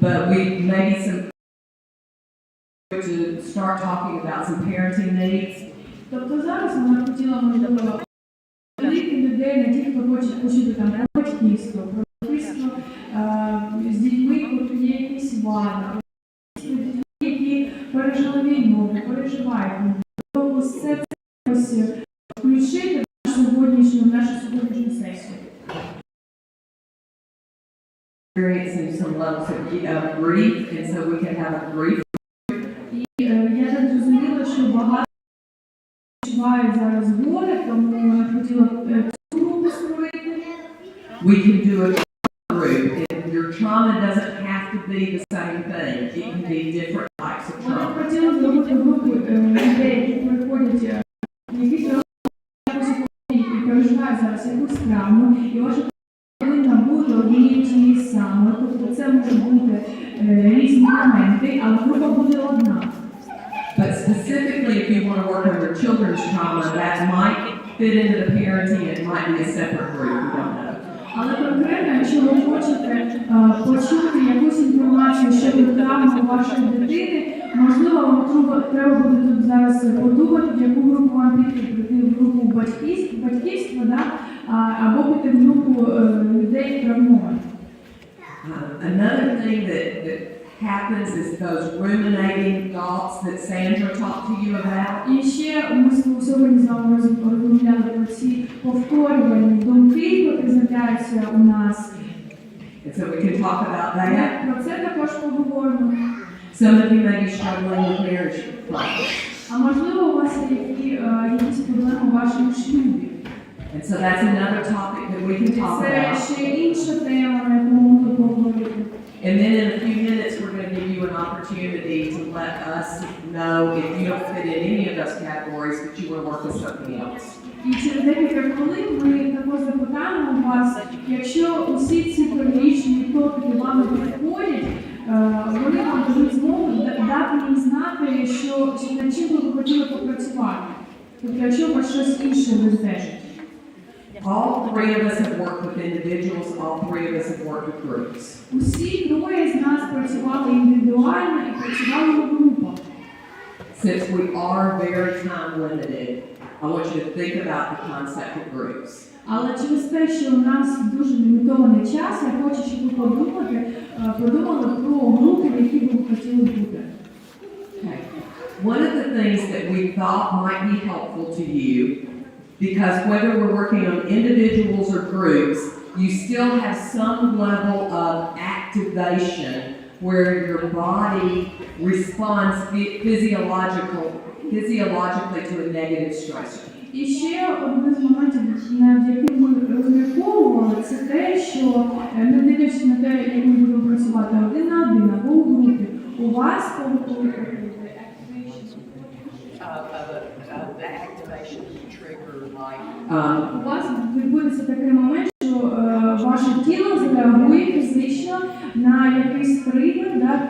but we maybe some to start talking about some parenting needs. Тобто зараз вона хотіла, можливо, великих людей, не ті, хто хоче почути там про батьківство, про батьківство з дітьми, коли є якісь вади, дітьми, які пережили війну, переживають. Тобто все це включити в нашу сьогоднішню сесію. Experiencing some levels of grief, and so we can have a grief. І я так зрозуміла, що багато відчувають зараз горе, тому вона хотіла цю групу створити. We can do a group. Your trauma doesn't have to be the same thing. It can be different types of Вона trauma. хотіла зробити групу людей, які приходять, які переживають зараз якусь травму, і ваша повинна бути однією тією самою. Тобто це може бути різні моменти, але група буде одна. But specifically, if you want to work on your children's trauma, that might fit into the parenting. It might be a separate group. We don't know. Але конкретно, якщо ви хочете почути якусь інформацію щодо травми вашої дитини, можливо, вам треба буде тут зараз подумати, в яку групу вам піти, в групу батьківства, да? Або піти в групу людей травмованих. Another thing that happens is those ruminating thoughts that Sandra talked to you about. І ще ми сьогодні з вами розмовляли про ці повторювані думки, які з'являються у нас. And so we can talk about that. Про це також поговоримо. Some of you may be struggling with marriage problems. А можливо, у вас є якісь проблеми у вашому шлюбі. And so that's another topic that we can talk about. Це ще інша тема, на яку ми можемо поговорити. And then in a few minutes, we're going to give you an opportunity to let us know if you don't fit in any of those categories, but you want to work with something else. І через декілька хвилин ми також запитаємо вас, якщо усі ці перелічені топіки вам не підходять, вони вам дадуть змогу дати їм знати, що над чим ви хотіли попрацювати. Тобто, якщо у вас щось інше вистежить. All three of us have worked with individuals, all three of us have worked with groups. Усі троє з нас працювали індивідуально і працювали в групах. Since we are very time limited, I want you to think about the concept of groups. Але через те, що у нас дуже лімітований час, я хочу, щоб ви подумали про групи, в які ви хотіли бути. Okay. One of the things that we thought might be helpful to you, because whether we're working on individuals or groups, you still have some level of activation where your body responds physiologically to a negative stressor. І ще один з моментів, над яким ми розмірковували, це те, що не дивлячись на те, як ми будемо працювати один на один або у групі, у вас у вас відбудеться такий момент, що ваше тіло зреагує фізично на якийсь тригер, да?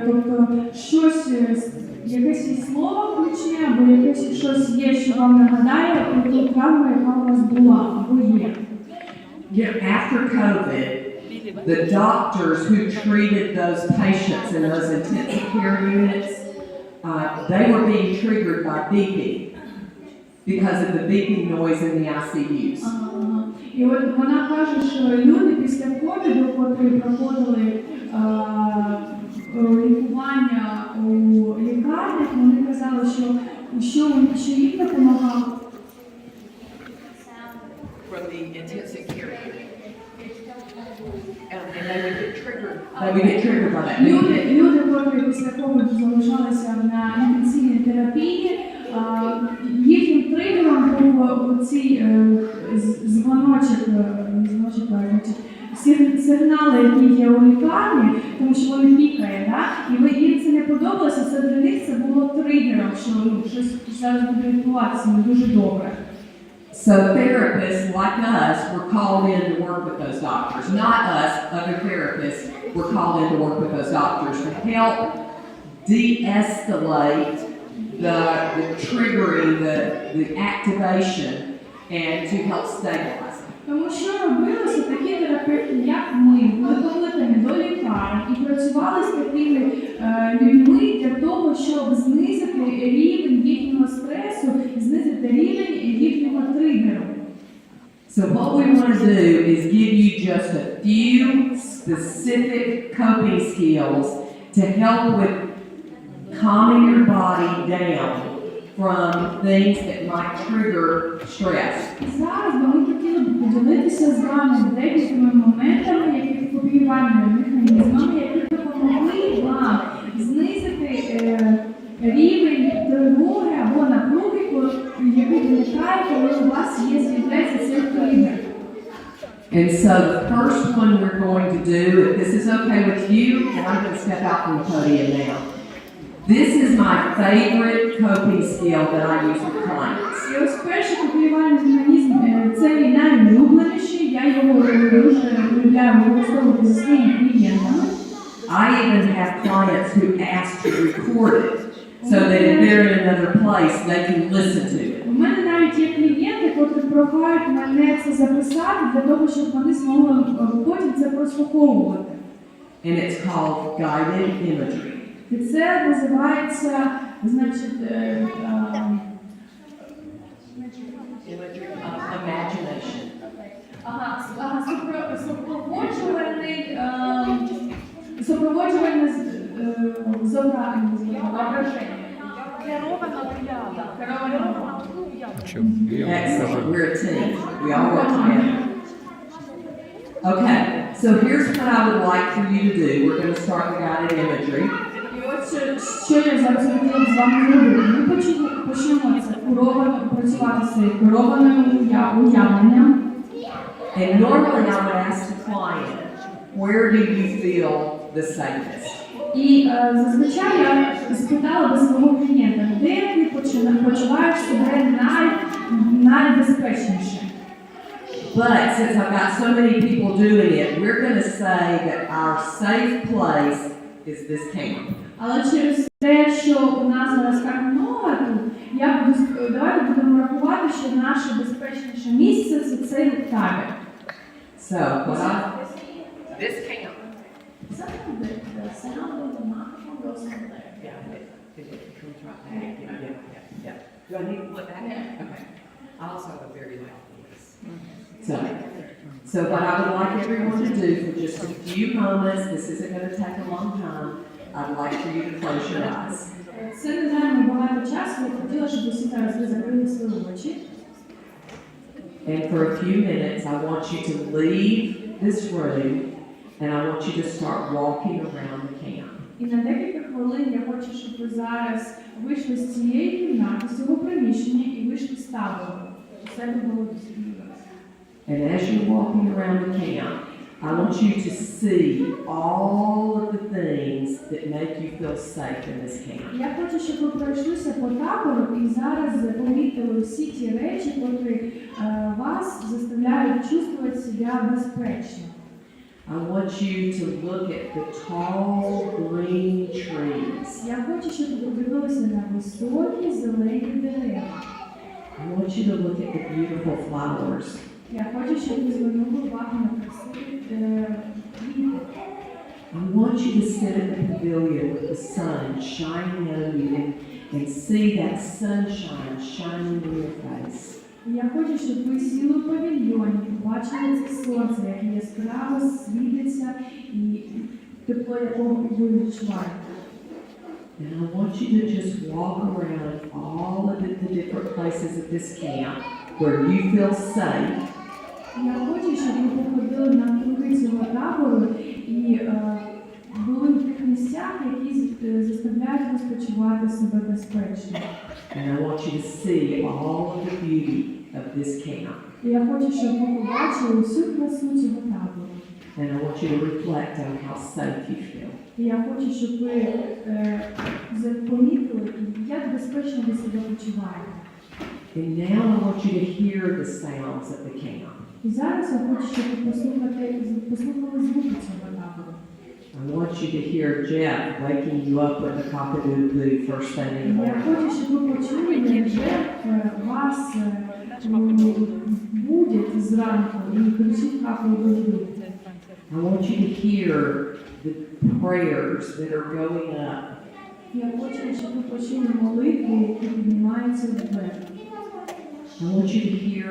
Тобто щось, якесь слово включне, або якесь щось є, що вам нагадає про ту травму, яка у вас була, або є. After COVID, the doctors who treated those patients in those intensive care units, they were being triggered by beeping because of the beeping noise in the ICUs. І от вона каже, що люди після ковіду, котрі проходили лікування у лікарнях, вони казали, що їм допомагало. From the intensive care unit. And they would get triggered. They would get triggered by that. Люди, котрі після ковіду залишалися на інтенсивній терапії, їхнім тригером був оцей сигнали, які є у лікарні, тому що вони пікають, да? І їм це не подобалося, це для них це було тригером, що щось зараз буде відбуватися не дуже добре. So therapists like us were called in to work with those doctors. Not us, other therapists were called in to work with those doctors to help de-escalate the triggering, the activation, and to help stabilize it. Тому що робилося такі терапевти, як ми, були покликані до лікарень і працювали працювали з такими людьми для того, щоб знизити рівень їхнього стресу, знизити рівень їхнього тригеру. So what we want to do is give you just a few specific coping skills to help with calming your body down from things that might trigger stress. Зараз ми хотіли б поділитися з вами деякими моментами, які впливають механізмами, які допомогли вам знизити рівень тривоги або напруги, який виникає, коли у вас з'являється цей тригер. And so the first one we're going to do, if this is okay with you, and I'm going to step out from the podium now. This is my favorite coping skill that I use with clients. І ось перший копіювальний механізм, це мій найулюбленіший, я його дуже полюбляю використовувати зі своїми клієнтами. I even have clients who ask to record it so that if they're in another place, they can listen to it. У мене навіть є клієнти, які прохають мене це записати для того, щоб вони змогли потім це прослуховувати. And it's called guided imagery. І це називається, значить, Imagery of imagination. Супроводжувальне зображення. Excellent. We're a team. We all work together. Okay, so here's what I would like for you to do. We're going to start the guided imagery. І от що я зараз хотіла з вами зробити. Ми почнемо це працювати з керованим уявленням. And normally I would ask the client, where do you feel the safest? І зазвичай я спитала до свого клієнта, де ти почуваєш себе найбезпечніше. But since I've got so many people doing it, we're going to say that our safe place is this camp. Але через те, що у нас зараз так много тут, давайте будемо рахувати, що наше безпечніше місце – це цей табір. So, this camp. The sound of the microphone goes over there. Yeah, it comes right back. Yeah. Do I need to put that in? Okay. I also have a very loud voice. So what I would like everyone to do for just a few moments, this isn't going to take a long time, I'd like for you to close your eyes. Це не займає багато часу, я хотіла, щоб усі зараз ви закрили свої очі. And for a few minutes, I want you to leave this room and I want you to start walking around the camp. І на декілька хвилин я хочу, щоб ви зараз вийшли з цієї кімнати, з цього приміщення і вийшли з табору. Це було. And as you're walking around the camp, I want you to see all of the things that make you feel safe in this camp. Я хочу, щоб ви пройшлися по табору і зараз помітили всі ті речі, які вас заставляють чувствувати себе безпечно. I want you to look at the tall green trees. Я хочу, щоб ви дивилися на високі зелені дерева. I want you to look at the beautiful flowers. Я хочу, щоб ви звернули увагу на красиві квіти. I want you to sit in the pavilion with the sun shining on you and see that sunshine shining in your face. Я хочу, щоб ви сіли в павільйоні, побачили це сонце, яке яскраво світиться і тепло, якого ви відчуваєте. And I want you to just walk around all of the different places of this camp where you feel safe. Я хочу, щоб ви походили навкруги цього табору і були в тих місцях, які заставляють вас почувати себе безпечно. And I want you to see all of the beauty of this camp. І я хочу, щоб ви побачили всю красу цього табору. And I want you to reflect on how safe you feel. І я хочу, щоб ви помітили, як безпечно ви себе почуваєте. And now I want you to hear the sounds of the camp. І зараз я хочу, щоб ви послухали звуки цього табору. I want you to hear Jeff waking you up with a cock-a-doodle first thing in the Я morning. хочу, щоб ви почули, як Джеф вас будить зранку і кричить cock-a-doodle. I want you to hear prayers that are going up. Я хочу, щоб ви почули молитви, які піднімаються вверх. I want you to hear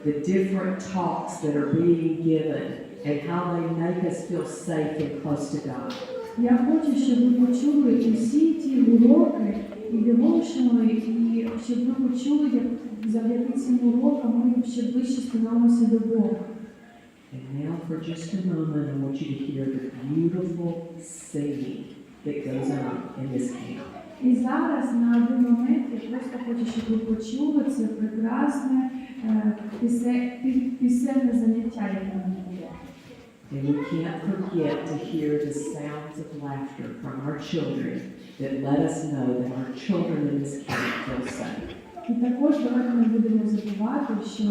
the different talks that are being given and how they make us feel safe and close to God. Я хочу, щоб ви почули усі ті уроки і девошнали, і щоб ви почули, як завдяки цим урокам ми ще ближче становимося до Бога. And now for just a moment, I want you to hear the beautiful singing that goes on in this camp. І зараз на один момент я просто хочу, щоб ви почули це прекрасне пісенне заняття, яке ми було. And we can't forget to hear the sounds of laughter from our children that let us know that our children in this camp feel safe. І також давайте не будемо забувати, що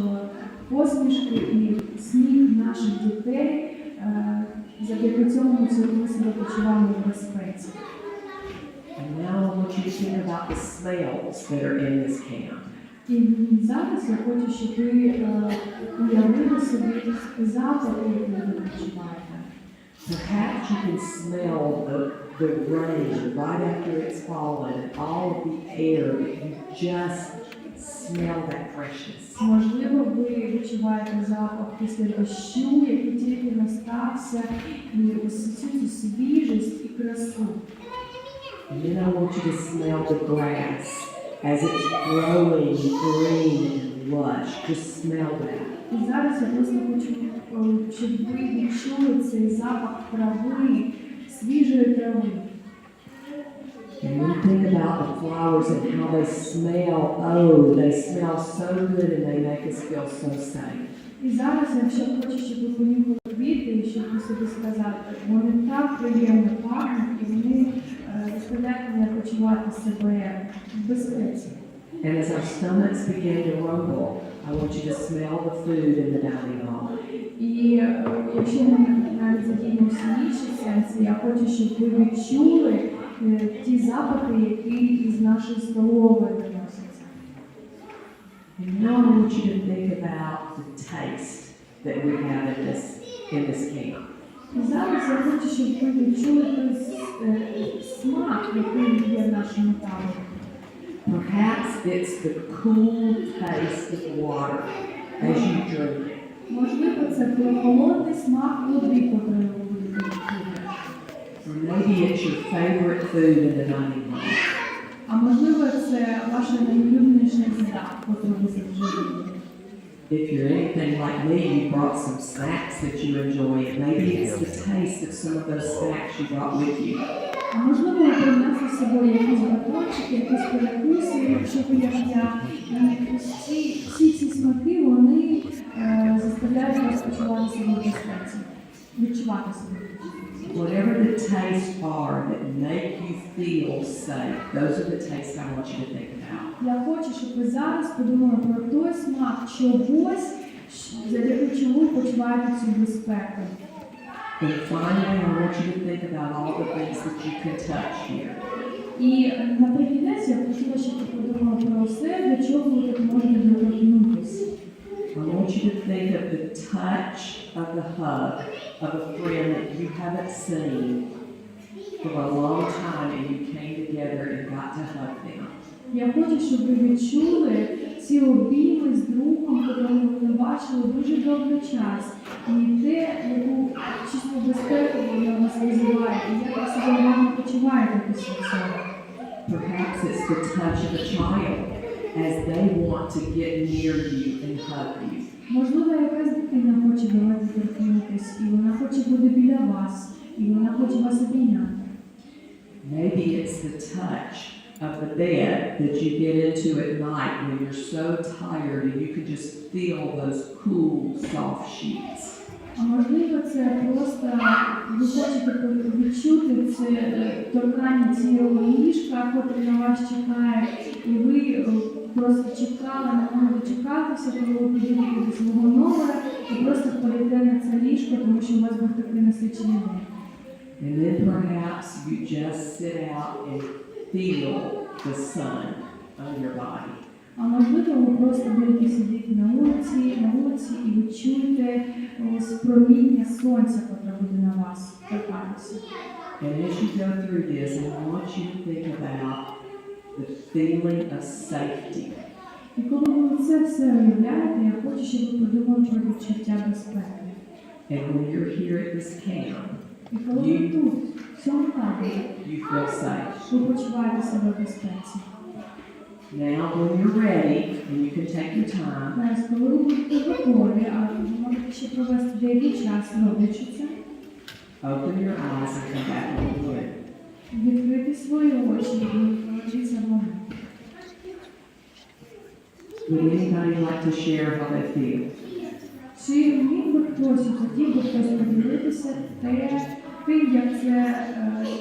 посмішки і сміх наших дітей завдяки цьому ми себе почуваємо в безпеці. And now I want you to think about the smells that are in this camp. І зараз я хочу, щоб ви уявили собі запахи, які ви відчуваєте. Perhaps you can smell the rain right after it's fallen and all of the air that you just smell that freshness. Можливо, ви відчуваєте запах після дощу, який тільки настався, і ось цю свіжість і красу. And then I want you to smell the grass as it's growing green and lush. Just smell that. І зараз я просто хочу, щоб ви відчули цей запах трави, свіжої трави. And when you think about the flowers and how they smell, oh, they smell so good and they make us feel so safe. І зараз я ще хочу, щоб ви понюхали квіти, і щоб ви собі сказали, вони так приємно пахнуть, і вони заставляють мене почувати себе в безпеці. And as our stomachs begin to rumble, I want you to smell the food in the dining hall. І якщо ми навіть задіємо всі інші сенси, я хочу, щоб ви відчули ті запахи, які із нашої столової виносяться. And now I want you to think about the taste that we have in this camp. І зараз я хочу, щоб ви відчули той смак, який є в нашому таборі. Perhaps it's the cool taste of water as you drink it. Можливо, це прохолодний смак води, котрою ви будете пити. Or maybe it's your favorite food in the dining hall. А можливо, це ваша найулюбленіша їда, котру ви завжди їдете. If you're anything like me, you brought some snacks that you enjoy, and maybe it's the taste of some of those snacks you brought with you. А можливо, ви принесли з собою якісь батончики, якісь перекуси, якщо ви як я. І всі ці смаки, вони заставляють вас почувати себе в безпеці, відчувати себе. Whatever the tastes are that make you feel safe, those are the tastes I want you to think about. Я хочу, щоб ви зараз подумали про той смак чогось, завдяки чому ви почуваєте цю безпеку. And finally, I want you to think about all the things that you can touch here. І наприкінець я хотіла, щоб ви подумали про все, до чого ви тут можете доторкнутися. I want you to think of the touch of the hug of a friend that you haven't seen for a long time and you came together and got to hug them. Я хочу, щоб ви відчули ці обійми з другом, якого ви не бачили дуже довгий час. І те, яку чисту безпеку вона вас визиває, і як ви себе гарно почуваєте після цього. Perhaps it's the touch of a child as they want to get near you and hug you. Можливо, якась дитина хоче до вас доторкнутися, і вона хоче бути біля вас, і вона хоче вас обійняти. Maybe it's the touch of the bed that you get into at night when you're so tired and you can just feel those cool, soft sheets. А можливо, це просто ви хочете відчути це торкання цього ліжка, котре на вас чекає, і ви просто чекали, не могли дочекатися, коли ви підійдете до свого номера і просто впадете на це ліжко, тому що у вас був такий насичений день. And then perhaps you just sit out and feel the sun on your body. А можливо, ви просто будете сидіти на вулиці і ви чуєте проміння сонця, яке буде на вас торкатися. And as you go through this, I want you to think about the feeling of safety. І коли ви це все уявляєте, я хочу, щоб ви подумали про відчуття безпеки. And when you're here at this camp, І коли ви тут, в цьому таборі, you feel safe. ви почуваєте себе в безпеці. Now, when you're ready, and you can take your time, Зараз, коли ви будете готові, а ви можете ще провести деякий час, роблячи це, open your eyes and come back in the room. відкрити свої очі і положитися в момент. Would anybody like to share how they feel? Чи міг би хтось, хотів би хтось поділитися тим,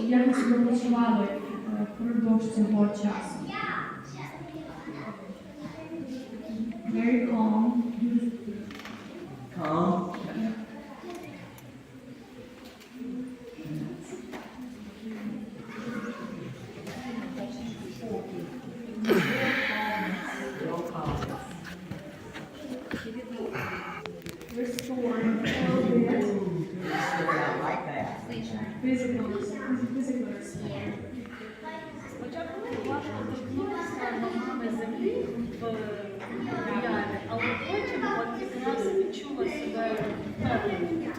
як ви себе почували впродовж цього часу? Very calm. Calm? Restored. Like that. Physical restored. Спочатку важко торкнутися ногами землі в ямі, але потім от якраз відчула себе впевнено.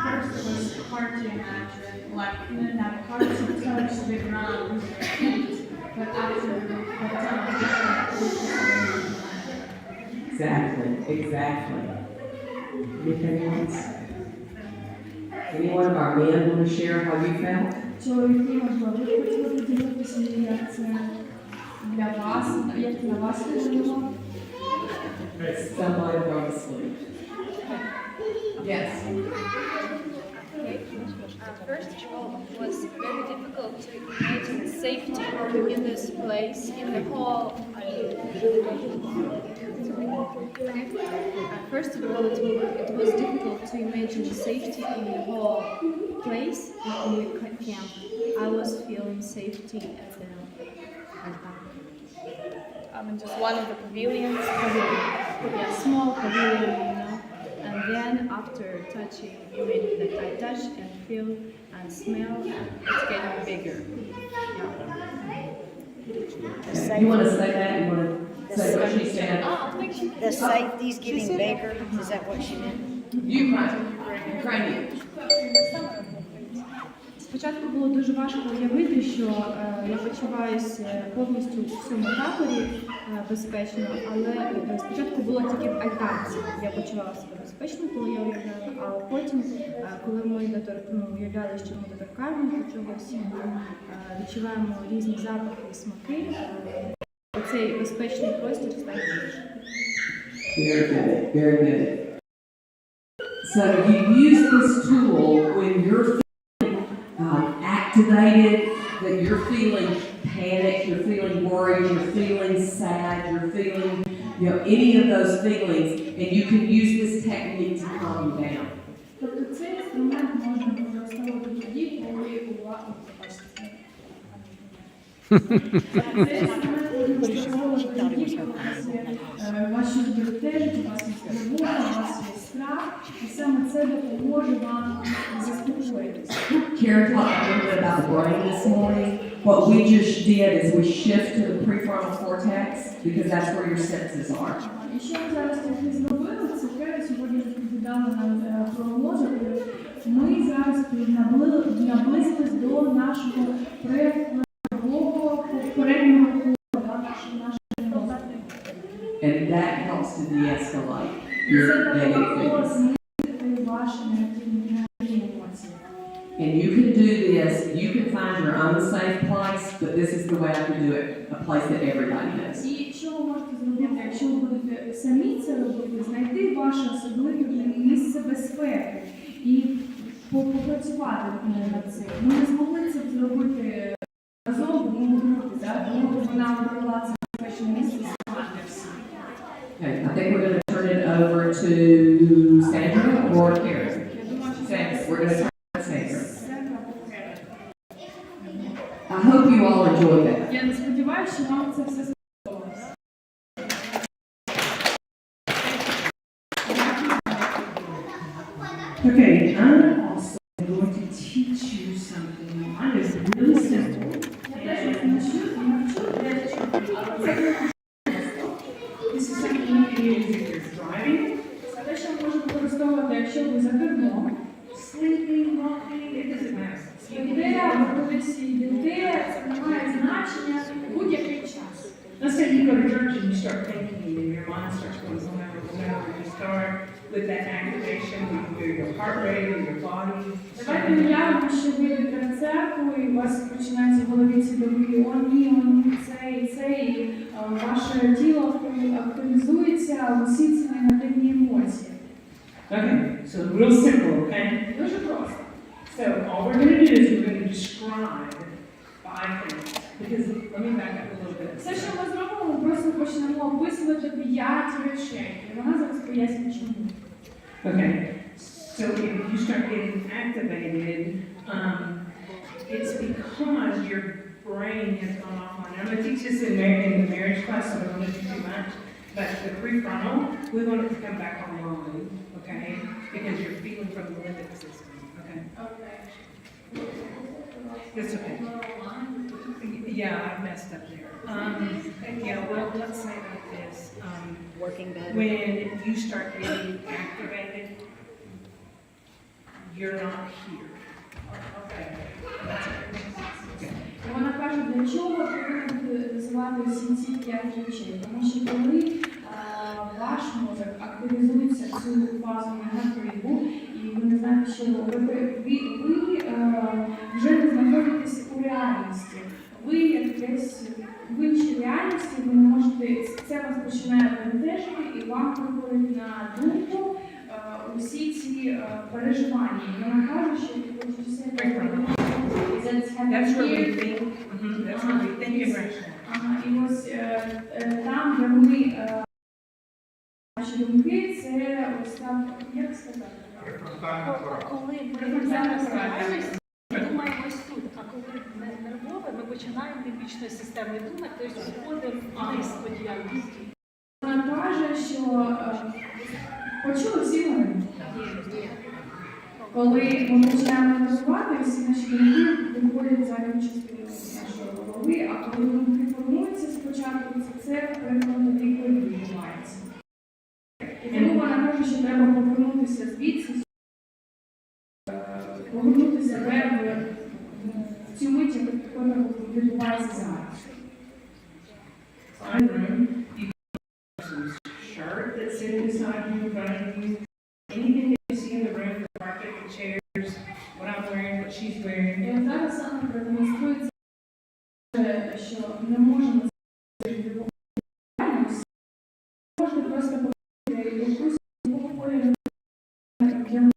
First it was hard to imagine, like even that hard to touch the ground with your feet, but after the time, Exactly. Anything else? Any one of our men want to share how you felt? чоловіки, можливо, ви хотіли поділитися, як це для вас, як для вас вижило? Somebody go to sleep. Yes. First of all, it was very difficult to imagine safety in this place, in the hall. First of all, it was difficult to imagine safety in the whole place in the camp. I was feeling safety at just one of the pavilions, a small pavilion, you know. And then after touching, immediately I touch and feel and smell, it's getting bigger. You want to say that? You want to say what she said? The safety's getting bigger, is that what she meant? Ukrainian. Спочатку було дуже важко уявити, що я почуваюся повністю в цьому таборі безпечно, але спочатку було тільки в альтанці. Я почувала себе безпечно, коли я уявляла, а потім, коли ми уявляли, що ми доторкаємо до чогось, відчуваємо різні запахи і смаки, цей безпечний простір став більше. Very good. So you use this tool when you're activated, that you're feeling panic, you're feeling worried, you're feeling sad, you're feeling, any of those feelings, and you can use this technique to calm you down. Тобто цей інструмент можна використовувати тоді, коли у вас цей інструмент можна використовувати тоді, коли ваші бентежить, у вас є тривога, у вас є страх, і саме це допоможе вам заспокоїтися. Karen talked a little bit about the brain this morning. What we just did is we shift to the prefrontal cortex because that's where your senses are. І що ми зараз трохи зробили, це Кері сьогодні розповідала нам про мозок. Ми зараз наблизились до нашого переднього кола, нашого мозку. And that helps to de-escalate І your це negative допомогло feelings. знизити ваші негативні емоції. And you can do this, you can find your own safe place, but this is the way I can do it, a place that everybody knows. І що ви можете зробити, якщо ви будете самі це робити, знайти ваше особливе місце безпеки і попрацювати над цим. Ми не змогли це зробити разом, тому вона обрала це безпечне місце сама для всіх. Okay, I think we're going to turn it over to Sandra or Karen. Sandra, we're going to turn it to Sandra. I hope you all enjoyed that. Я не сподіваюся, що вам це все сподобалось. This is something you can use if you're driving. Це те, що можна використовувати, якщо ви за кермом. Sleeping, walking, it doesn't matter. Спите, коли йдете, це не має значення в будь-який час. Let's say you go to church and you start thinking and your mind starts going whatever. You start with that activation, you can do your heart rate or your body. Давайте уявимо, що ви йдете в церкву і у вас починається в голові ці думки, о ні, це, і ваше тіло активізується, усі ці негативні емоції. Okay, so real simple, okay? Дуже просто. So all we're going to do is we're going to describe 5 things. Because let me back up a little bit. Все, що ми зробимо, ми просто почнемо описувати 5 речей. І вона зараз пояснить, чому. Okay, so if you start getting activated, it's because your brain has gone offline. I'm going to teach this in the marriage class, so I don't want to do too much. But the prefrontal, we want it to come back online, okay? Because you're feeling from the limbic system, okay? It's okay. Yeah, I messed up there. Yeah, well, let's say like this. Working better. When you start getting activated, you're not here. Okay. That's it. І вона каже, для чого потрібно називати всі ці 5 речей. Тому що коли ваш мозок активізується в цю фазу негативу, і ви не знаєте, що робити, ви вже не знаходитесь у реальності. Ви як десь в іншій реальності, ви не можете, це вас починає бентежити, і вам приходить на думку усі ці переживання. І вона каже, що That's where we think. That's where we think irrational. І ось там, де ми наші думки, це ось так, як сказати? Коли ми зараз реальність, думаємо ось тут, а коли нервове, ми починаємо лімбічною системою думати, тобто входимо вниз по діяльності. Вона каже, що почули всі новини. Коли ми починаємо аналізувати, всі наші думки виходять за частину нашої голови, а коли думки формуються спочатку, це перекладно лікою відбувається. І тому вона каже, що треба повернутися звідси, повернути себе в цю мить, яка відбувається зараз. Shirt that's sitting beside you, in front of you, anything that you see in the room, the carpet, the chairs, what I'm wearing, what she's wearing. І от зараз саме продемонструється, що не можемо відбуватися. Можна просто показати якусь кольору для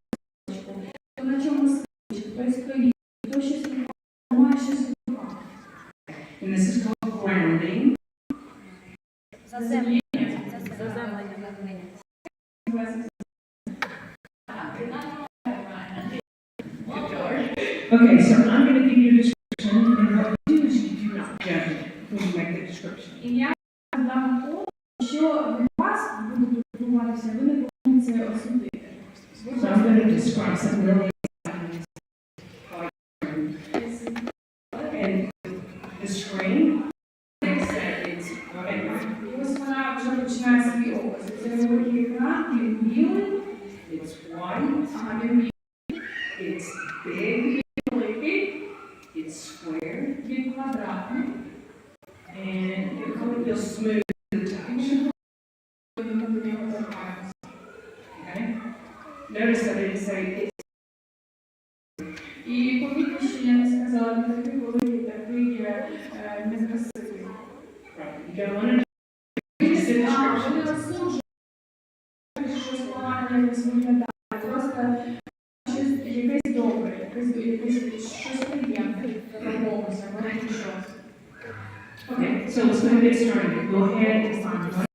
хто на чому сидить, хто стоїть, хто щось має щось в руках. And this is called grounding. Заземлення. Okay, so I'm going to give you a description, and what you do is you do not judge it when you make the description. І я дам слово, що від вас буде відбуватися, ви не повинні це осудити. So I'm going to describe something really exciting. And the screen, they said it's white. І ось вона вже починає свій опис. Це великий екран, він білий, It's white. а він It's big. великий, It's square. він квадратний. And it really feels smooth to the touch. Okay? Notice that I didn't say it's І помітно, що я не сказала, він такий великий, такий некрасивий. right. You don't want to just the description. Вони осуджують, що слова якось виглядають. Просто щось якесь добре, якесь щось приємне промовиться, вони щось. Okay, so let's go get started. Go ahead and find one.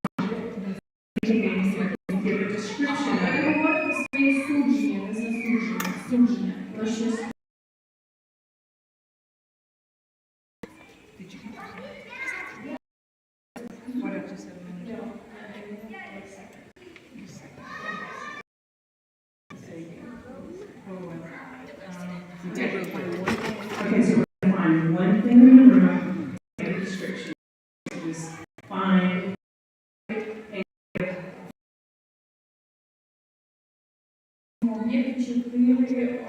Give a description of Ви it. говорите свої судження, не засудження, судження. Про щось. What else is there? Okay, so we're going to find one thing in the room, make a description. This є 4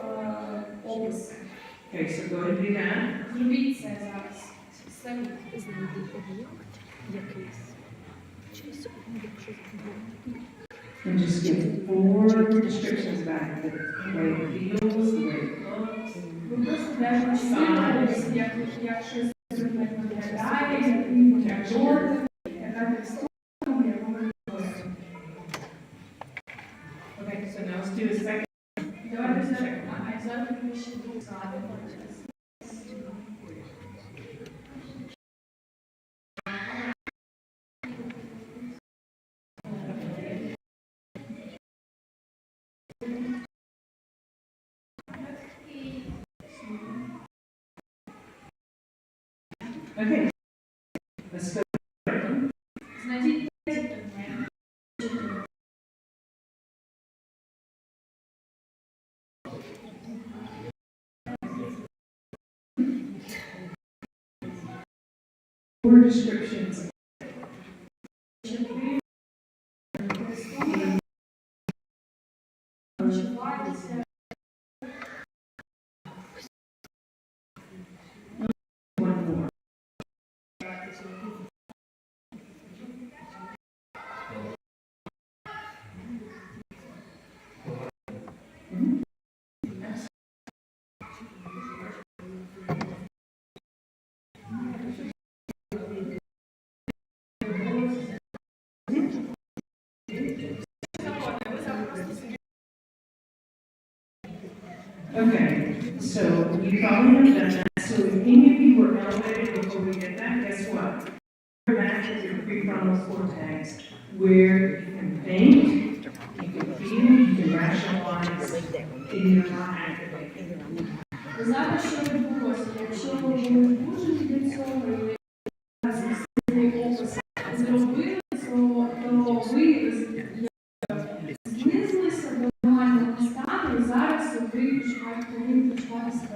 описи. Okay, so go ahead and do that. Зробіть це зараз. Самі. And just give 4 descriptions back, the way it feels, the way it looks. Ви просто даже розслідуєте, як щось виглядає, як жоден, яка текстура, яку ви виконуєте. Okay, so now let's do a second. Давайте зараз ми ще другу згадуємо. Okay, let's go. Знайдіть 3 предмети. Four descriptions. Почувайтеся. One more. Okay, so you probably have done that. So if any of you were elevated before we did that, guess what? You're back at your prefrontal cortex where you can think, you can feel, you can rationalize, and you're not activated. Зараз що відбулося? Якщо ви були дуже від цього, і цей опис зробили, то ви знизилися до нормального стану, і зараз ви повинні почувати себе.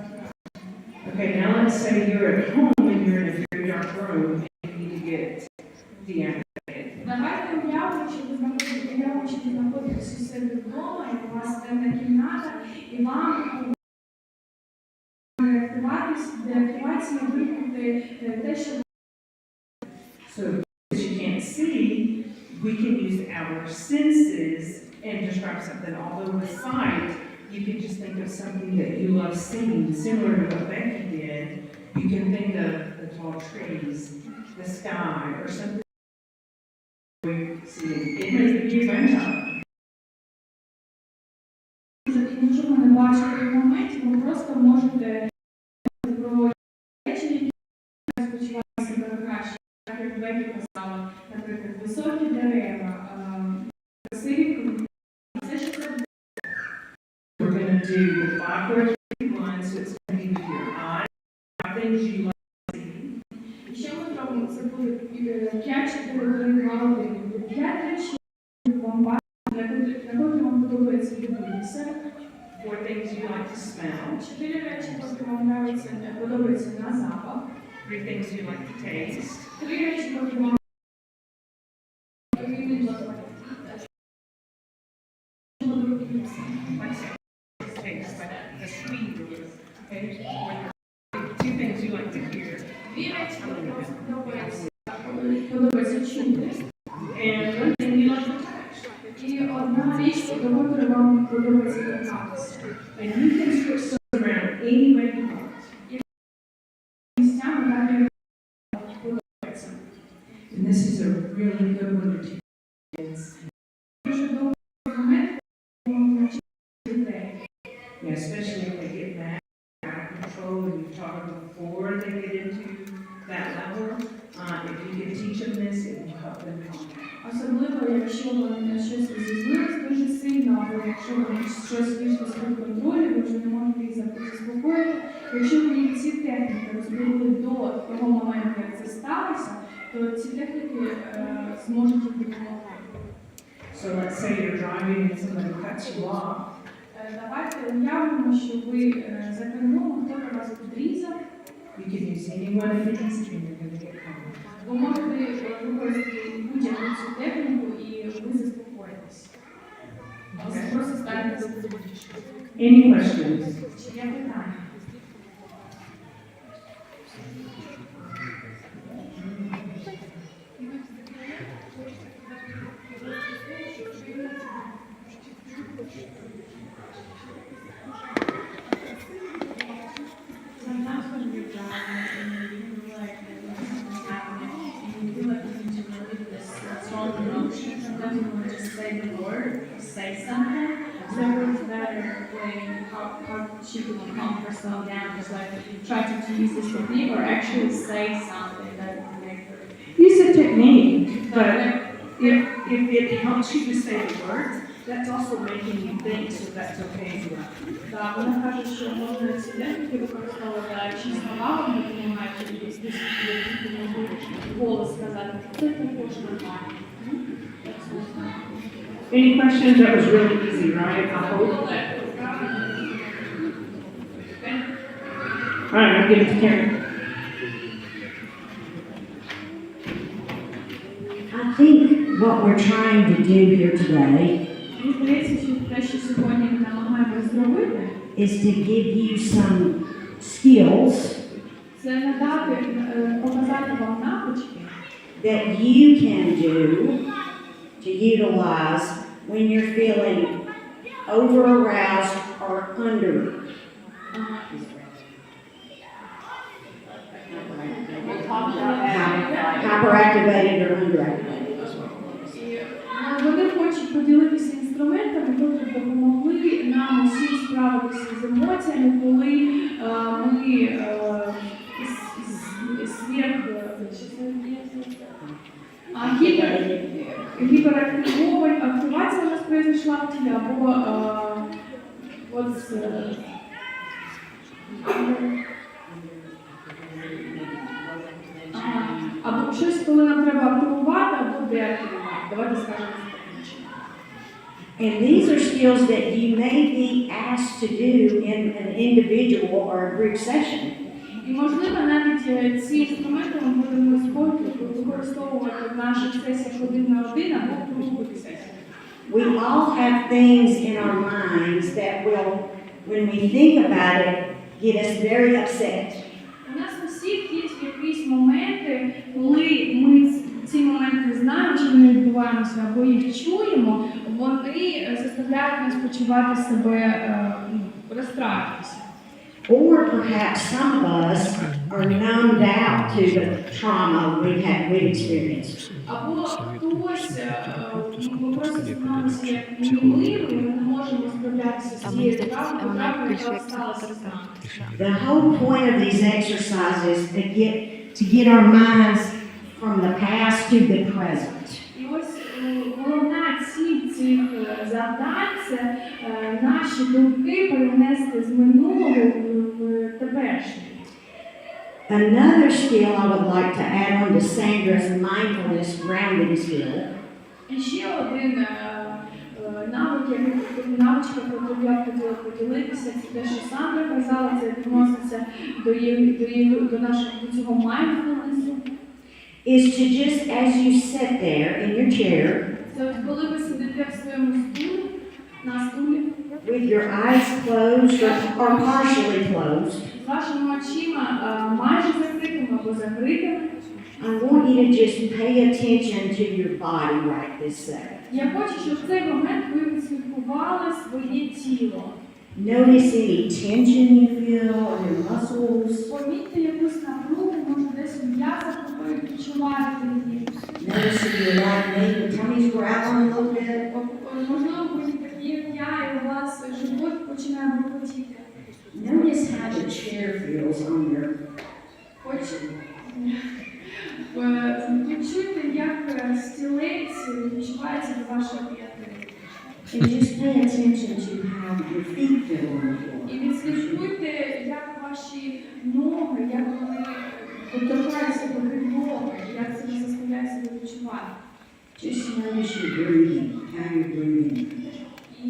Okay, now let's say you're at home and you're in a very dark room and you need to get deactivated. Давайте уявимо, що ви знаходитесь у себе вдома, і у вас темна кімната, і вам деактивація вимкнути те, що So as you can't see, we can use our senses and describe something. Although with sight, you can just think of something that you love seeing, similar to what Becky did. You can think of the tall trees, the sky, or something. It may be adventure. і нічого не бачите в моменті, ви просто можете про речі, які спочивають себе краще. Так як Бекі казала, наприклад, високі дерева, красиві круги. Все, що це We're going to do the 5 words one, so it's going to be with your eyes, 5 things you like to see. І що ми зробимо? Це буде 5-4-3-2-1. 5 речей вам бачите, на котрі вам подобається дивитися. 4 things you like to smell. 4 речі, котрі вам подобається на запах. 3 things you like to taste. 3 речі, котрі вам Taste, like the sweet, okay? 2 things you like to hear. 2 речі, котрі вам подобається чути. And 1 thing you like to touch. І одна річ, до котрої вам подобається торкатися. And you can switch those around any way you want. Місцями, так як подобається. And this is a really good one to teach kids. Дуже добрий момент, коли ви навчаєте дітей. Yeah, especially if they get mad, out of control, and you've taught them before they get into that level. If you can teach them this, it will help them calm down. Особливо, якщо вони щось розізлились дуже сильно, або якщо вони щось вийшло з-під контролю, ви вже не можете їх заспокоїти. Якщо ви їх ці техніки розберли до того моменту, як це сталося, то ці техніки зможуть їх допомогти. So let's say you're driving and somebody cuts you off. Давайте уявимо, що ви за кермом, хто вас підрізав. You can use any one of these and you're going to get calm. Ви можете використати будь-яку цю техніку і ви заспокоїтесь. Просто ставити. Any questions? Чи є питання? Sometimes when you're driving and you feel like nothing's happening and you feel like you need to relieve this strong emotion, sometimes you want to just say the word, say something. So what's better way, how she can calm herself down, just like try to use this technique or actually say something that will make her. Use a technique, but if it helps you to say the words, that's also making you think, so that's okay as well. Так, вона каже, що можна ці техніки використовувати, а якщо слова вам не допомагають, чи якісь голос сказати, це також нормально. Any questions? That was really easy, right? I hope. All right, I'll give it to Karen. I think what we're trying to do here today Мені здається, що те, що сьогодні ми намагаємося зробити, is to give you some skills це надати, показати вам навички, that you can do to utilize when you're feeling over-aroused or under. Hyperactivated or underactivated. Вони хочуть поділитися інструментами, які допомогли нам усім справитися з емоціями, коли ми гіперактивація у нас произошла в тілі, або щось, коли нам треба активувати, або деактивувати. Давайте скажемо. And these are skills that you may be asked to do in an individual or a group session. І, можливо, навіть ці інструменти ми будемо використовувати в наших сесіях один на один або в групових сесіях. We all have things in our minds that will, when we think about it, get us very upset. У нас у всіх є якісь моменти, коли ми ці моменти знаємо, чи вони відбуваються, або їх чуємо, вони заставляють нас почувати себе, розстраюватися. Or perhaps some of us are numbed out to the trauma we've experienced. Або хтось, ми просто становимося як німими, ми не можемо справлятися з цією травмою, яка сталася з нами. The whole point of these exercises is to get our minds from the past to the present. І ось головна ціль цих завдань – це наші думки перенести з минулого в теперішнє. Another skill I would like to add on to Sandra's mindfulness grounding skill І ще один навик, навичка, яку я б хотіла поділитися, це те, що Сандра казала, це відноситься до цього mindfulness. is to just as you sit there in your chair Це от коли ви сидите в своєму стулі, на стулі, with your eyes closed or partially closed, з вашими очима майже закритими або закритими, I want you to just pay attention to your body right this second. я хочу, щоб в цей момент ви відслідкували своє тіло. Notice any tension you feel in your muscles. Помітьте якусь напругу, може десь у м'язах ви відчуваєте її. Notice if you're like me, the tummy's growling a little bit. Можливо, ви такі, як я, і у вас живот починає буркотіти. Notice how the chair feels on your. Відчуйте, як стілець відчувається до вашої п'яти. And just pay attention to how your feet feel on the floor. І відслідкуйте, як ваші ноги, як вони доторкаються до підлоги, як це заставляє себе відчувати. Just notice your breathing, how you're breathing. І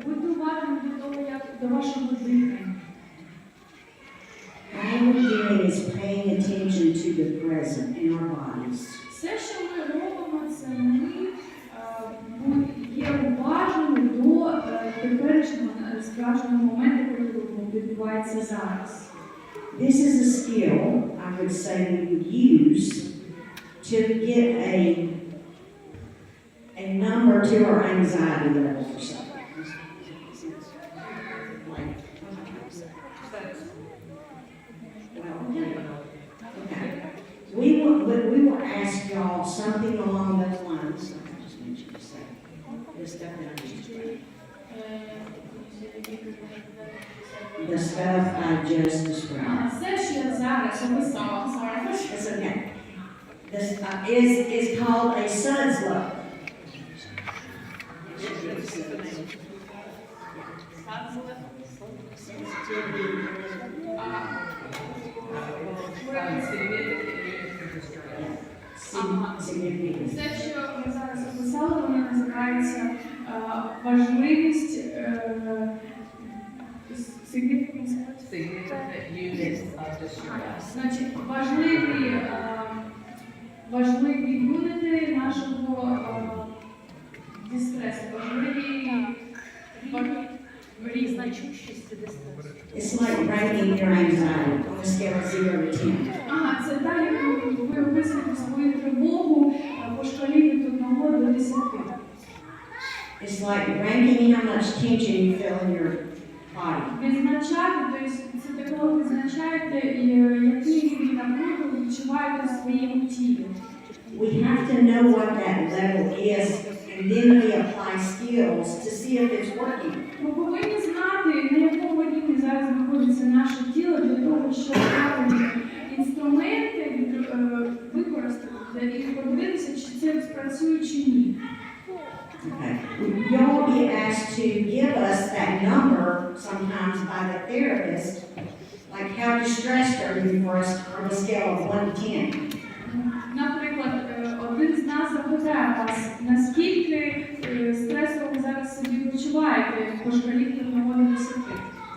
будьте уважні до того, як до вашого дихання. All we're doing is paying attention to the present in our bodies. Все, що ми робимо, це ми є уважними до справжнього моменту, який відбувається зараз. This is a skill, I would say, we would use to get a number to our anxiety level or something. Okay. We will ask y'all something along those lines. I just mentioned to say this stuff that I just described. The stuff I just described. Все, що я зараз описала, It's okay. This is called a suds level. Significant. Все, що ми зараз описали, воно називається важливість significance. Significant units of distress. Значить, важливі юнити нашого дистресу, Різночущості дистресу. It's like ranking your anxiety on a scale of 0 to 10. Ага, це далі ви описуєте свою тривогу по шкалі від 1 до 10. It's like ranking how much tension you feel in your body. Відзначати, тобто це таке визначаєте, який рівень напруги ви відчуваєте в своєму тілі. We have to know what that level is, and then we apply skills to see if it's working. Ми повинні знати, на якому рівні зараз знаходиться наше тіло для того, щоб правильні інструменти використати і подивитися, чи це спрацює чи ні. Okay. You'll be asked to give us that number sometimes by the therapist, like how distressed are you for us on a scale of 1 to 10. Наприклад, один з нас запитає вас, наскільки стресово ви зараз собі почуваєте по шкалі від 1 до 10.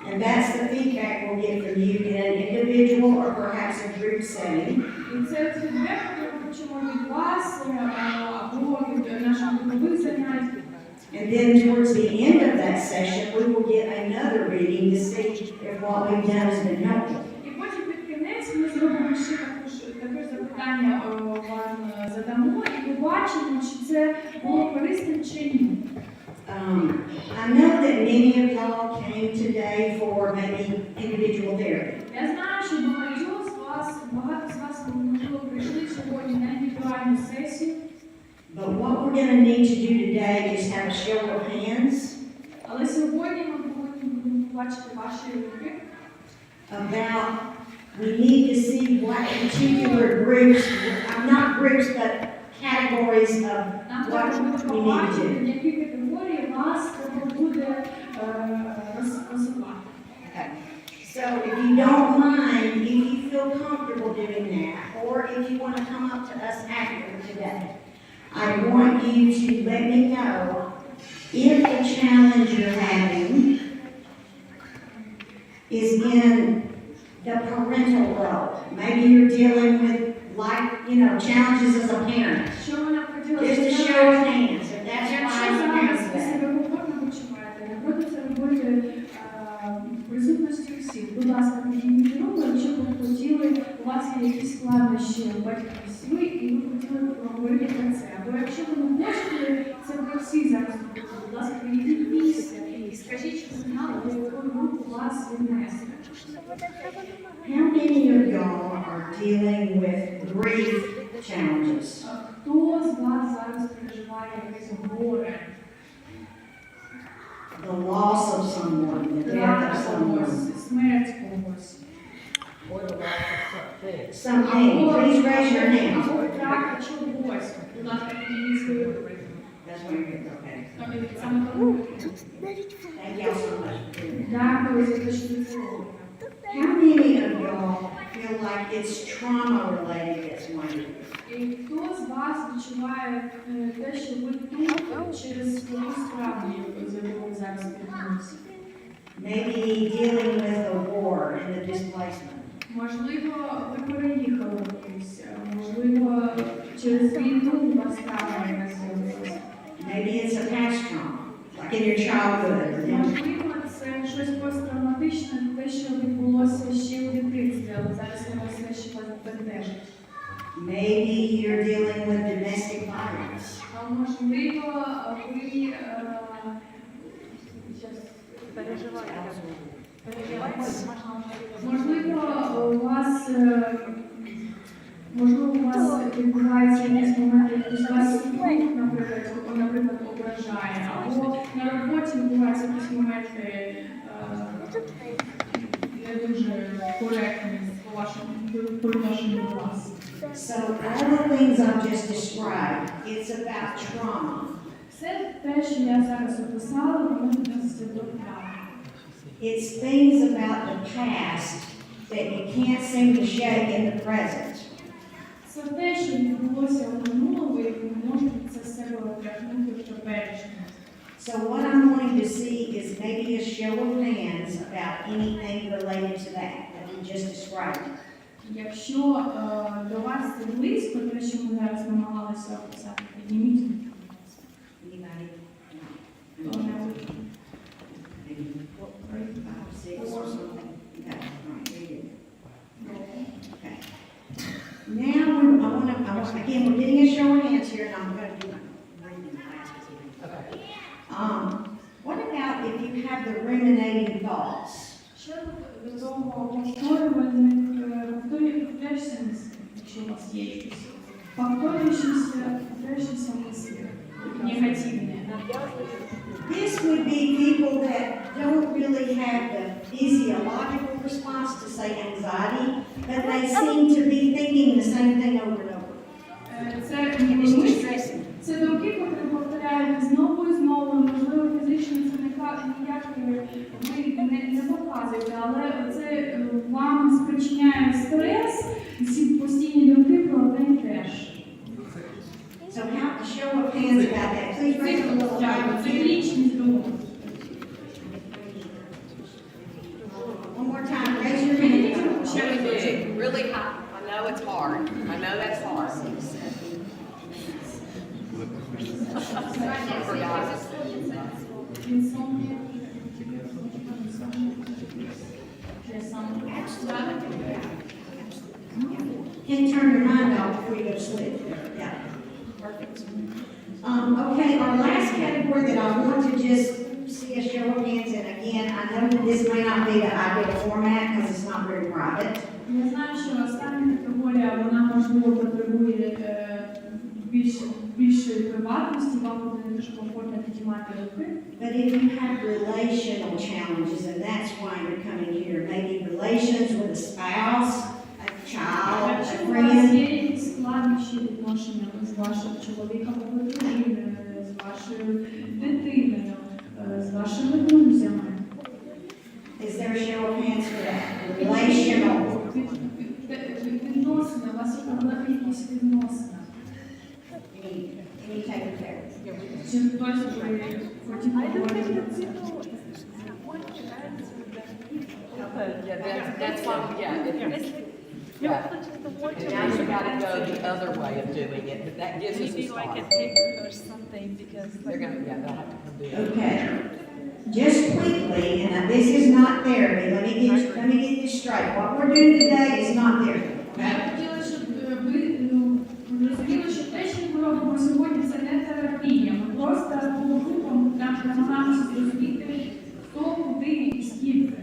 And that's the feedback we'll get from you in an individual or perhaps a group setting. І це фідбек, який ми почуємо від вас або від наших групових занять. And then towards the end of that session, we will get another reading to see if what we've done has been helpful. І потім під кінець ми зробимо ще також запитання вам задамо і побачимо, чи це було корисним чи ні. I know that many of y'all came today for maybe individual therapy. Я знаю, що багато з вас, можливо, прийшли сьогодні на індивідуальну сесію. But what we're going to need to do today is have a show of hands Але сьогодні ми повинні побачити ваші руки. about we need to see what particular groups, not groups, but categories of Нам what треба буде we need to побачити, do. в які категорії вас треба буде розсувати. Okay. So if you don't mind, if you feel comfortable doing that, or if you want to come up to us after today, I want you to let me know if the challenge you're having is in the parental role. Maybe you're dealing with, challenges as a parent. Що вона хотіла Just a сказати? show of hands, if that's Якщо why you зараз have ви that. себе комфортно почуваєте, не будете це робити в присутності всіх. Будь ласка, підніміть руку, якщо ви хотіли, у вас є якісь складнощі в батьківстві, і ви хотіли поговорити про це. Або якщо ви не хочете, це про всі зараз робити. Будь ласка, підійдіть місце і скажіть, що знали, до якої групи вас віднесли. How many of y'all are dealing with grief challenges? Хто з вас зараз переживає якесь горе? The loss of someone, the death of someone. Смерть когось. Something. Please raise your hand. Або втрата чогось. Будь ласка, підніміть свою руку. That's where you're okay. Саме тому. Thank y'all so much for doing Дякую за те, що ви це робите. that. How many of y'all feel like it's trauma related that's why І хто з вас відчуває те, що ви тут через свою справу, з якою ви зараз спілкуєтеся? maybe dealing with the war and the displacement? Можливо, ви переїхали кудись, можливо, через війну у вас травма якась з'явилася. Maybe it's a past trauma, like in your childhood or young. Можливо, це щось бентежить. Maybe you're dealing with domestic violence. А можливо, ви можливо, у вас відбувається якісь моменти, хтось вас, наприклад, ображає, або на роботі відбуваються якісь моменти не дуже коректні по відношенню до вас. So all the things I've just described, it's about trauma. Все те, що я зараз описала, воно відноситься до травми. It's things about the past that you can't seem to shake in the present. Це те, що відбулося у минулому, і ви не можете це з себе витягнути в теперішньому. So what I'm wanting to see is maybe a show of hands about anything related to that we just described. Якщо до вас це близько, те, що ми зараз намагалися описати, підніміть. Anybody? Хто не Maybe 5, 6 or something. Okay, all right, very good. Okay. Now again, we're getting a show of hands here, and I'm going to do my reading classes here. What about if you have the ruminating thoughts? Ще до того повторюючися мислі, якщо у вас є якісь повторюючися мислі, негативні. This would be people that don't really have the physiological response to, say, anxiety, but they seem to be thinking the same thing over and over. Це думки, які повторяють знову і знову, можливо, фізично це ніяк ви не показуєте, але це вам спричиняє стрес, ці постійні думки про одне і те ж. So how to show of hands about that? Please raise a little higher. Циклічність думок. One more time, raise your hand. Really big, really high. I know it's hard. I know that's hard. Can you turn your mind off before you go to sleep? Yeah. Perfect. Okay, our last category that I want to just see a show of hands, and again, I know that this may not be the ideal format because it's not very private. Я знаю, що остання категорія, вона, можливо, потребує більшої приватності, вам буде не дуже комфортно підіймати руки. But if you have relational challenges, and that's why you're coming here, maybe relations with a spouse, a child, Якщо a у вас friend, є якісь складнощі відношення з вашим чоловіком або дружиною, з вашою дитиною, з вашими друзями. is there a show of hands for that? Relational. Відносини, у вас є проблеми якісь відносини. Any type of care. Чи хтось ви хотів поговорити про це? Yeah, that's fine, yeah. Yeah. And now you gotta go the other way of doing it, but that gives us a Maybe I can start. take or something because They're gonna, yeah, they'll have to come do it. Okay. Just quickly, and this is not therapy, let me get this straight. What we're doing today is not therapy, Я okay? хотіла, щоб ви розуміли, що те, що ми робимо сьогодні, це не терапія. Ми просто по групам намагаємося зрозуміти, хто, куди і скільки.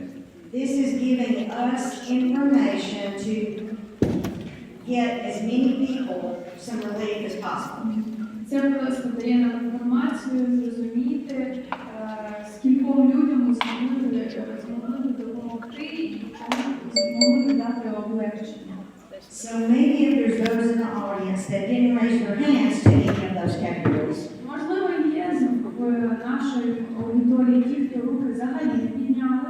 This is giving us information to get as many people some relief as possible. Це просто дає нам інформацію, зрозуміти, скільком людям ми змогли допомогти і кому змогли дати облегчення. So maybe if there's those in the audience that didn't raise their hands to any of those categories, Можливо, є в нашій аудиторії ті, хто руки взагалі не підняли.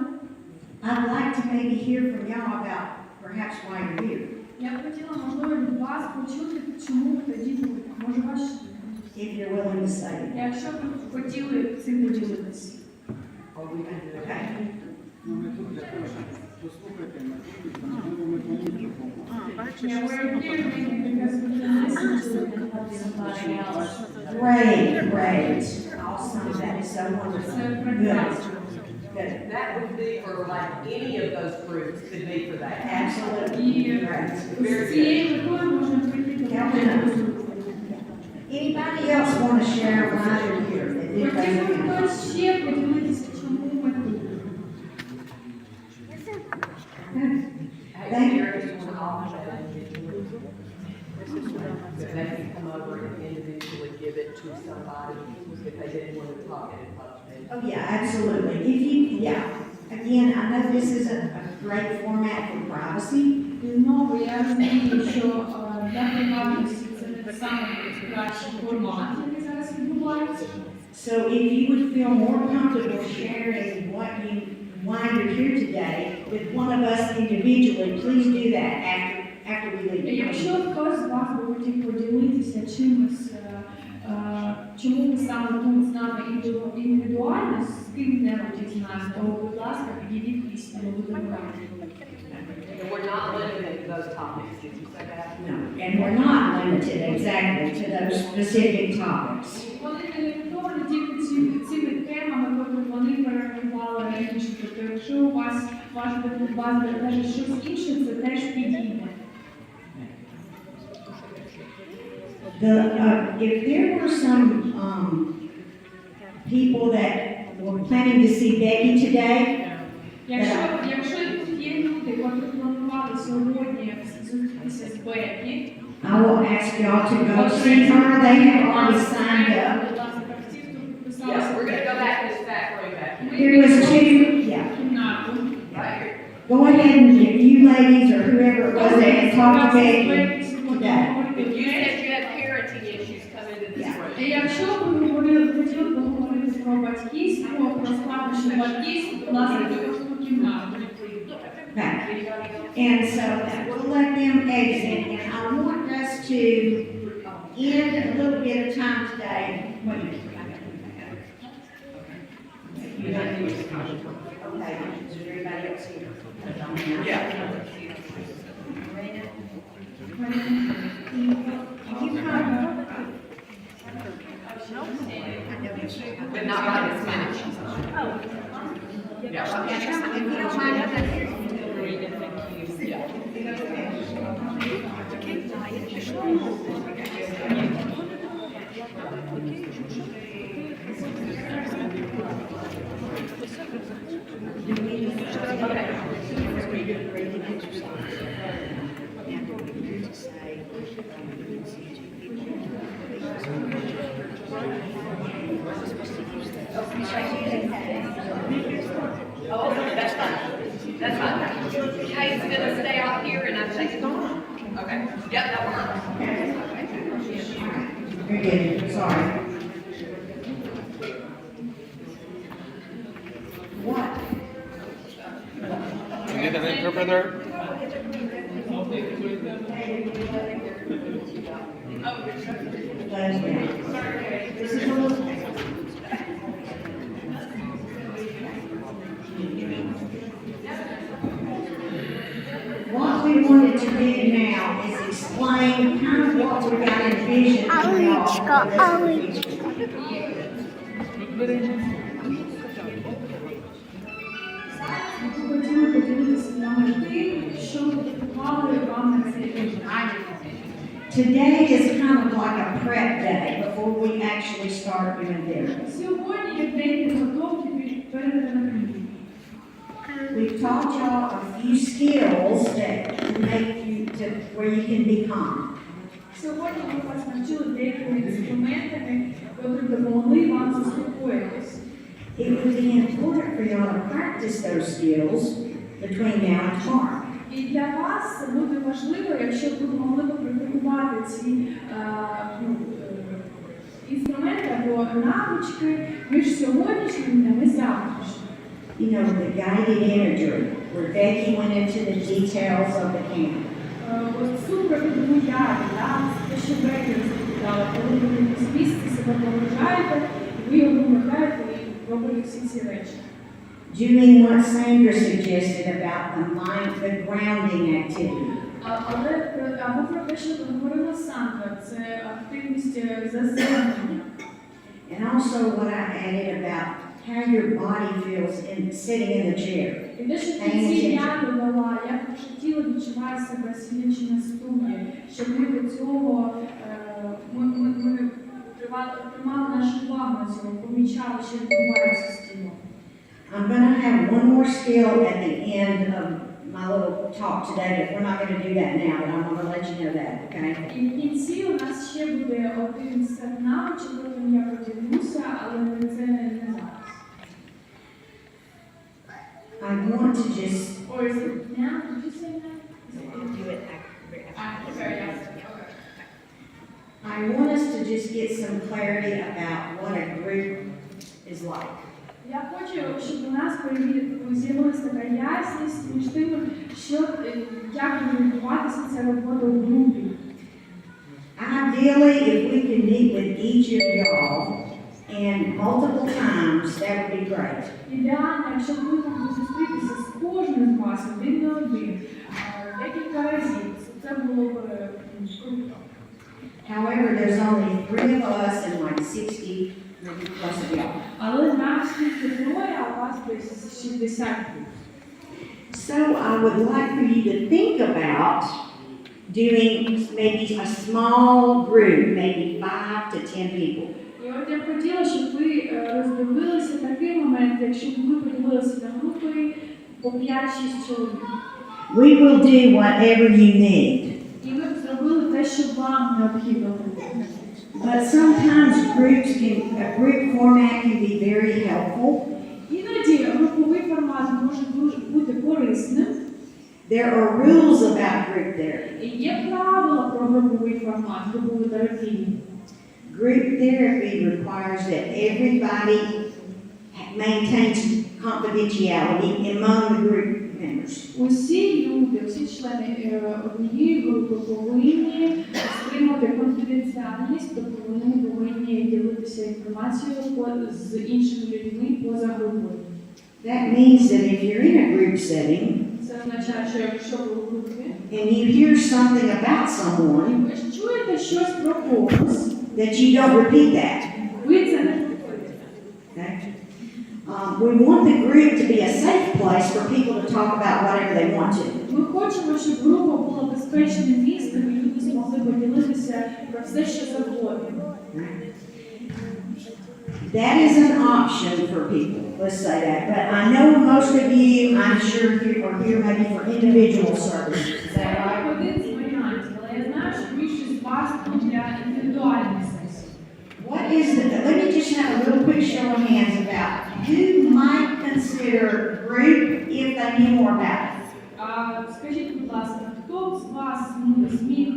I'd like to maybe hear from y'all about perhaps why you're here. Я б хотіла, можливо, від вас почути, чому ви тоді тут. Може, ваші, If you're willing to say it. якщо б ви хотіли цим поділитися. Okay. Yeah, we're here because we can listen to somebody else. Great. Awesome. That is so wonderful. Це Good. прекрасно. Good. That would be for like any of those groups could be for that. Absolutely. І Right. З цією метою можна прийти до мене. Anybody else want to share why they're here? That didn't raise Хотів би their hand? хтось ще поділитися, чому ми тут. Thank you. So they can come over and individually give it to somebody if they didn't want to talk it in public. Oh, yeah, absolutely. If you, yeah, again, I know this is a great format for privacy. І знову я розумію, що для приватності це не саме кращий формат, який зараз відбувається. So if you would feel more comfortable sharing why you're here today with one of us individually, please do that after we leave. Якщо хтось з вас би хотів поділитися чимось, чому ви саме тут з нами індивідуально, з ким-небудь із нас, то, будь ласка, підійдіть після, ми будемо раді. We're not limited to those topics, did you say that? No, and we're not limited exactly to those specific topics. Вони не лімітовані тільки цими темами, які вони перерахували раніше. Тобто, якщо у вас каже щось інше, це теж підійде. If there were some people that were planning to see Becky today, Якщо тут є люди, які планували сьогодні зустрітися з Бекі, I will ask y'all to go see her. They have already signed up. Yes, we're gonna go back to this back room back here. There was two, yeah. кімнату. Right here. Go ahead and if you ladies or whoever it was that had talked to Becky today. If you said you have parenting issues, come into this room. І якщо ви хотіли поговорити про батьківство, про складнощі батьківства, будь ласка, в кімнату. Right. And so we'll let them exit, and I want us to end a little bit of time today. Wait a minute. Okay, is there anybody else here? Yeah. Can you come? But not right this minute. Yeah, right. If you don't mind, Oh, that's fine. That's fine. Kate's gonna stay out here and I'm taking on. Okay. Yep, that works. Very good, sorry. What? You need an interpreter? This is a little. What we wanted to do now is explain kind of what we got envisioned for y'all for this week. Хотіли поділитися з вами тим, що ми підготували вам на цей день. Today is kind of like a prep day before we actually start doing this. Сьогодні є день підготовки перед терапією. We've taught y'all a few skills that make you to where you can be calm. Сьогодні ми вас навчили деякими інструментами, які допомогли вам заспокоїтися. It would be important for y'all to practice those skills between now and tomorrow. І для вас це буде важливо, якщо б ви могли б практикувати ці інструменти або навички між сьогоднішнім днем і завтрашнім. You know, the guided imagery, where Becky went into the details of the camp. Ось супровідну яві, те, що Бекі розповідала, коли ви в якомусь місці себе поважаєте, ви його вимагаєте і робите всі ці речі. Doing what Sandra suggested about the grounding activity. Або про те, що говорила Сандра, це активність заземлення. And also what I added about how your body feels in sitting in the chair. І те, що в кінці я додала, як ваше тіло відчуває себе свідчі на стулі, щоб ми до цього ми тримали нашу увагу на цьому, помічали, що відбувається з тілом. I'm going to have one more skill at the end of my little talk today, but we're not going to do that now, but I'm going to let you know that, okay? І в кінці у нас ще буде один сет навичок, потім я поділюся, але це не зараз. I want to just Or is it now? Did you say now? Do it after. I want us to just get some clarity about what a group is like. Я хочу, щоб у нас з'явилася така ясність між тим, як буде відбуватися ця робота у групі. Ideally, if we can meet with each of y'all and multiple times, that would be great. Ідеально, якщо ми могли зустрітися з кожним з вас один на один, декілька разів, це було б круто. However, there's only 3 of us and like 60, maybe plus of y'all. Але нас тільки троє, а вас десь 60. So I would like for you to think about doing maybe a small group, maybe 5 to 10 people. І от я б хотіла, щоб ви роздивилися такий момент, якщо б ви поділилися на групи по 5-6 чоловік. We will do whatever you need. І ви б зробили те, що вам необхідно робити. But sometimes a group format can be very helpful. Іноді груповий формат може бути корисним. There are rules about group therapy. І є правила про груповий формат, групову терапію. Group therapy requires that everybody maintains confidentiality among the group members. Усі люди, всі члени однієї групи повинні стримати конфіденціальність, тобто вони повинні ділитися інформацією з іншими людьми поза групою. That means that if you're in a group setting Це означає, що якщо ви у групі, and you hear something about someone, ви чуєте щось про когось, that you don't repeat that. ви це не повторюєте. Okay? We want the group to be a safe place for people to talk about whatever they want to. Ми хочемо, щоб група була безпечним місцем, і люди змогли поділитися про все, що завгодно. That is an option for people, let's say that. But I know most of you, I'm sure, are here maybe for individual services. Is that right? Це один з варіантів, але я знаю, що більшість з вас тут для індивідуальних сесій. What is let me just have a little quick show of hands about who might consider group if they knew more about it. Скажіть, будь ласка, хто з вас зміг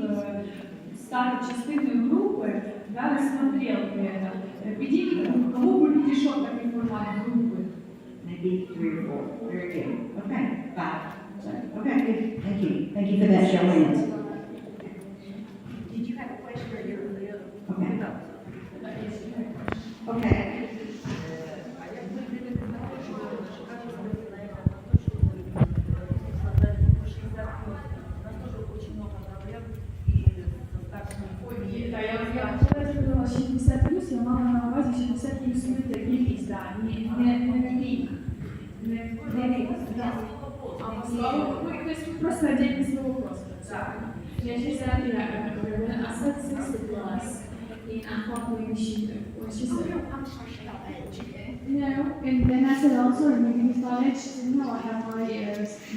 стати частиною групи, да, смотрел при этом? Підійдіть, кому би підійшов такий формат групи? Maybe 3 or 4. Very good. Okay, 5. Okay, good. Thank you. Thank you for that show of hands. Did you have a question or you're Okay. Okay. Я сказала 60 плюс, я мала на увазі 60 плюс люди кількість, да, не вік. Не вік, да. Просто отдельный слово просто. Я just said I said 60 plus in unpopular initiative. She said, no, and then I said also in the college, she said, no, I have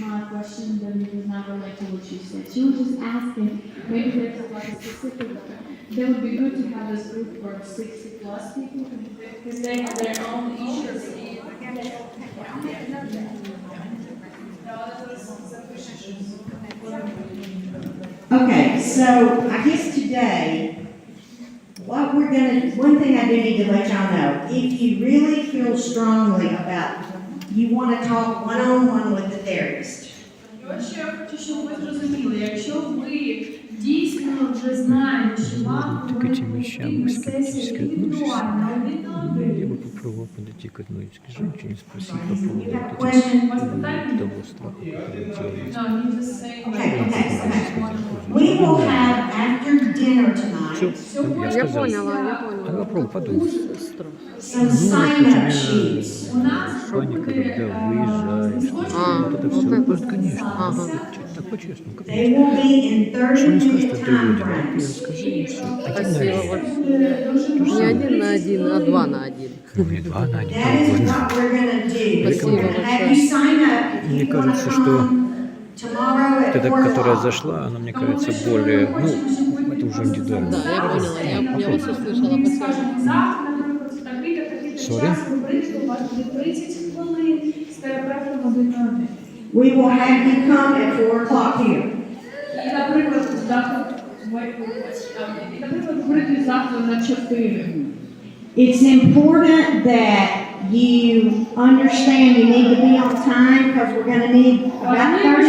my question that was not related to what she said. She was just asking, maybe there's like a specific, that would be good to have this group for 60 plus people, because they have their own issues. Okay, so I guess today, one thing I do need to let y'all know, if you really feel strongly about, you want to talk one-on-one with the therapist. І от що я хочу, щоб ви зрозуміли, якщо ви дійсно вже знаєте, що вам потрібна сесія індивідуальна, один на один. Я бы попробовал подойти к одной женщине, спросить по поводу You have a вот question? У вас питання? того страха, который делает. No, you just say Okay. We will have after dinner tonight. Все, я сказал. А попробуй подумать. some Ну, sign-up например, sheets. Соня, когда выезжаешь, вот это все. Просто, конечно, так по-честному, как They will be in что 30 не скажешь, minute что ты time людям, ты frames. расскажи и все. Спасибо большое. Не один на один, а два на один. Ну, не два на один, That is угодно. what we're gonna do. We're Спасибо gonna have большое. you sign up if Мне you wanna кажется, что come tomorrow at вот эта, 4 которая o'clock. зашла, она, мне кажется, более, ну, это уже индивидуально. Да, я поняла, я вас услышала. Ми Спасибо. скажемо завтра, наприклад, такий-то Sorry? час ви прийдете, у вас буде 30 хвилин з терапевтом 1 на 1. We will have you come at 4 o'clock here. І, наприклад, завтра, прийдете завтра на 4. It's important that you understand you need to be on time because we're gonna need about 30